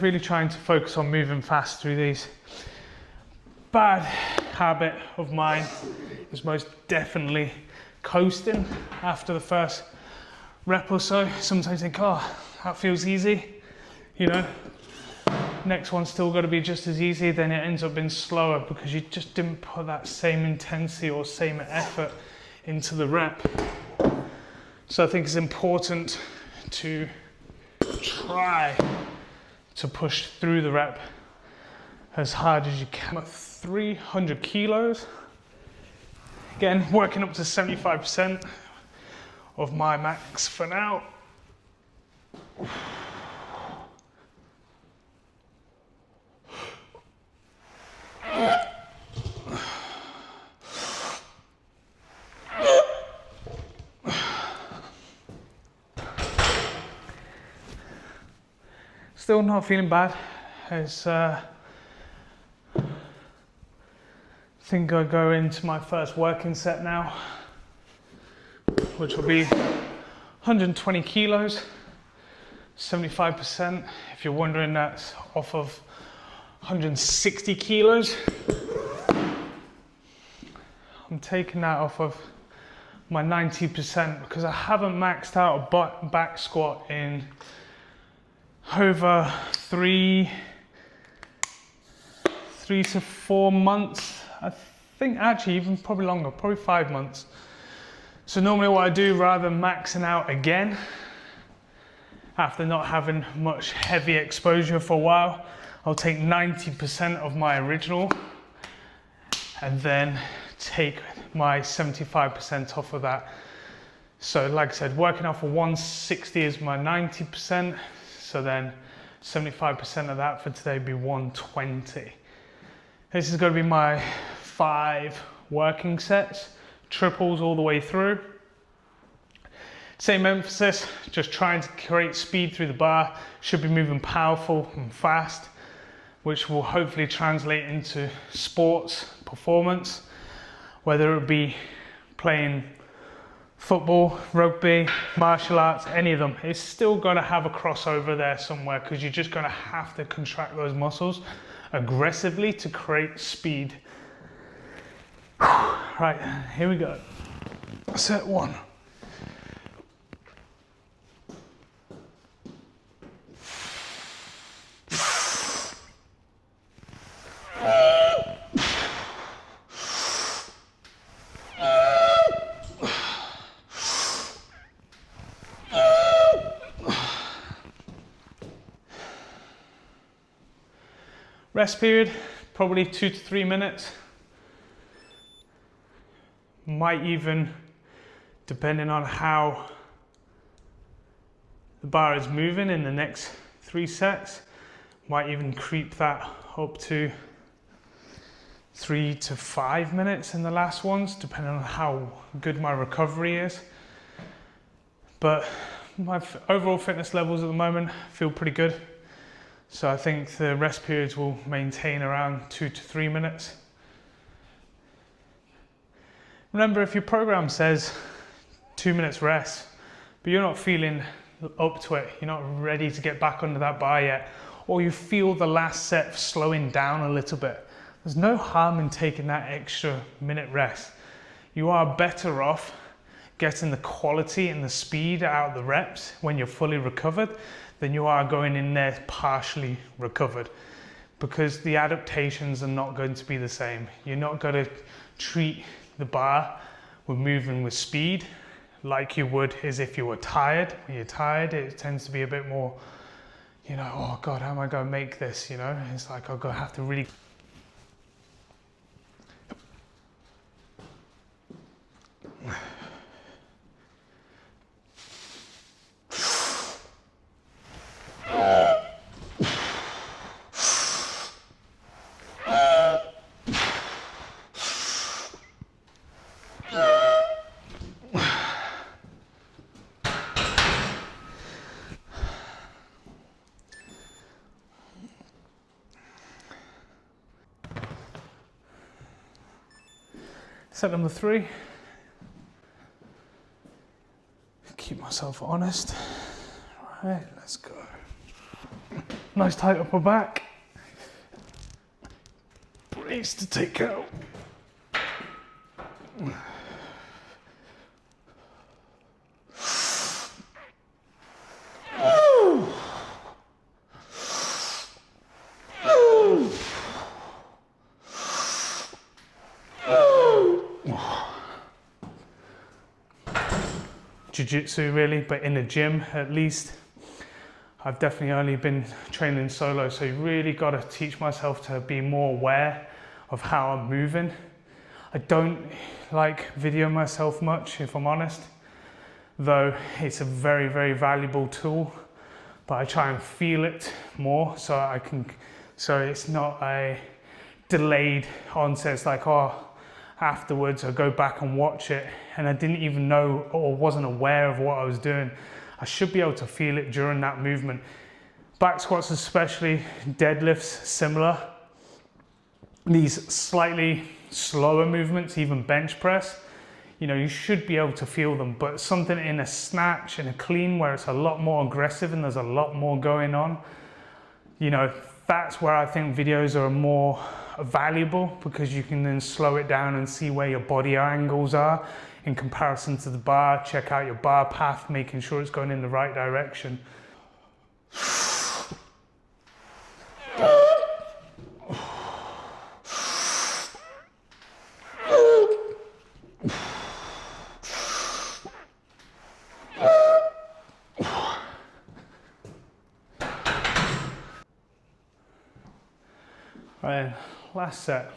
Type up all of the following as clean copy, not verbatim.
Really trying to focus on moving fast through these. Bad habit of mine is most definitely coasting after the first rep or so. Sometimes I think, oh, that feels easy, you know. Next one's still got to be just as easy, then it ends up being slower because you just didn't put that same intensity or same effort into the rep. So I think it's important to try to push through the rep as hard as you can. I'm at 300 kilos. Again, working up to 75% of my max for now. Still not feeling bad. As I think I go into my first working set now, which will be 120 kilos, 75%. If you're wondering, that's off of 160 kilos. I'm taking that off of my 90% because I haven't maxed out a back squat in over three to 4 months. I think actually even probably longer, probably 5 months. So normally what I do, rather than maxing out again, after not having much heavy exposure for a while, I'll take 90% of my original and then take my 75% off of that. So like I said, working off of 160 is my 90%. So then 75% of that for today would be 120. This is going to be my 5 working sets, triples all the way through. Same emphasis, just trying to create speed through the bar. Should be moving powerful and fast, which will hopefully translate into sports performance, whether it be playing football, rugby, martial arts, any of them. It's still going to have a crossover there somewhere because you're just going to have to contract those muscles aggressively to create speed. Right, here we go. Set 1. Rest period, probably 2 to 3 minutes. Might even, depending on how the bar is moving in the next 3 sets, might even creep that up to 3 to 5 minutes in the last ones, depending on how good my recovery is. But my overall fitness levels at the moment feel pretty good. So I think the rest periods will maintain around 2 to 3 minutes. Remember, if your program says 2 minutes rest, but you're not feeling up to it, you're not ready to get back under that bar yet, or you feel the last set slowing down a little bit, there's no harm in taking that extra minute rest. You are better off getting the quality and the speed out of the reps when you're fully recovered than you are going in there partially recovered, because the adaptations are not going to be the same. You're not going to treat the bar with moving with speed like you would as if you were tired. When you're tired, it tends to be a bit more, you know, oh God, how am I going to make this? You know, it's like I'm going to have to really. Set number 3. Keep myself honest. Right, let's go. nice tight upper back. Brace to take out. Jiu-Jitsu really, but in the gym at least. I've definitely only been training solo, so you really got to teach myself to be more aware of how I'm moving. I don't like video myself much, if I'm honest, though it's a very, very valuable tool, but I try and feel it more so it's not a delayed onset. It's like, oh, afterwards I go back and watch it and I didn't even know or wasn't aware of what I was doing. I should be able to feel it during that movement. Back squats especially, deadlifts similar. These slightly slower movements, even bench press, you know, you should be able to feel them, but something in a snatch and a clean where it's a lot more aggressive and there's a lot more going on, you know, that's where I think videos are more valuable, because you can then slow it down and see where your body angles are in comparison to the bar, check out your bar path, making sure it's going in the right direction. Right, last set.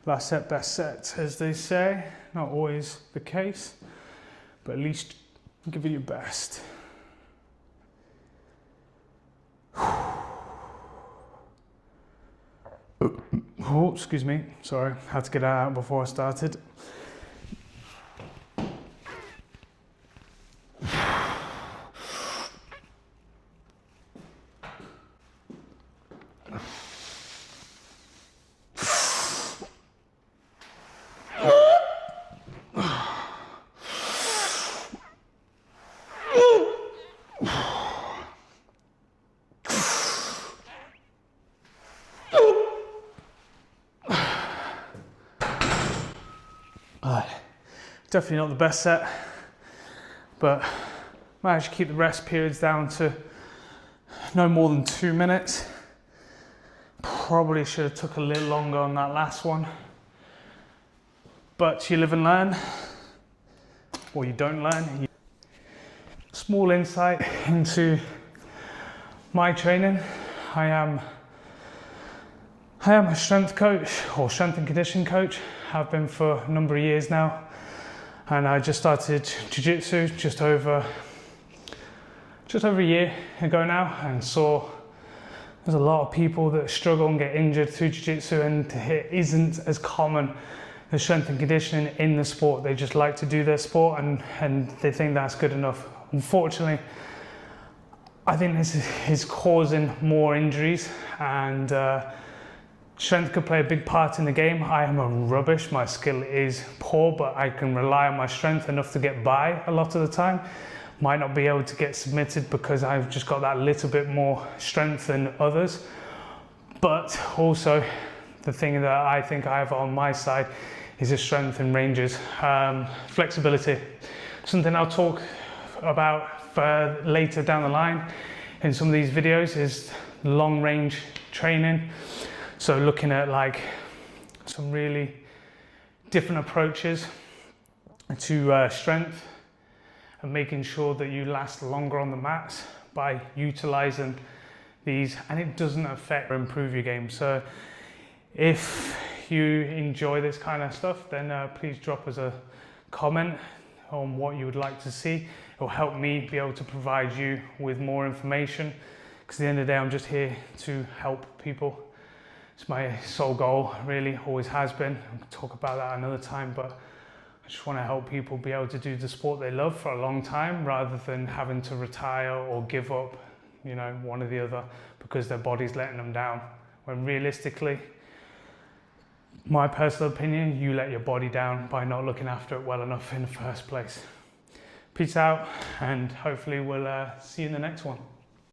Last set, best set, as they say. Not always the case, but at least give it your best. Oh, excuse me, sorry, had to get that out before I started. Definitely not the best set, but managed to keep the rest periods down to no more than 2 minutes. Probably should have took a little longer on that last one, but you live and learn, or you don't learn. Small insight into my training. I am a strength coach, or strength and conditioning coach. Have been for a number of years now. And I just started Jiu-Jitsu just over a year ago now, and saw there's a lot of people that struggle and get injured through Jiu-Jitsu, and it isn't as common as strength and conditioning in the sport. They just like to do their sport and they think that's good enough. Unfortunately, I think this is causing more injuries, and strength could play a big part in the game. I am a rubbish, my skill is poor, but I can rely on my strength enough to get by a lot of the time. Might not be able to get submitted because I've just got that little bit more strength than others. But also, the thing that I think I have on my side is the strength and ranges. Flexibility, something I'll talk about for later down the line in some of these videos, is long range training. So looking at like some really different approaches to strength and making sure that you last longer on the mats by utilizing these, and it doesn't affect or improve your game. So if you enjoy this kind of stuff, then please drop us a comment on what you would like to see. It will help me be able to provide you with more information, because at the end of the day, I'm just here to help people. It's my sole goal, really, always has been. I'll talk about that another time, but I just want to help people be able to do the sport they love for a long time, rather than having to retire or give up, you know, one or the other because their body's letting them down. When realistically, my personal opinion, you let your body down by not looking after it well enough in the first place. Peace out, and hopefully we'll see you in the next one.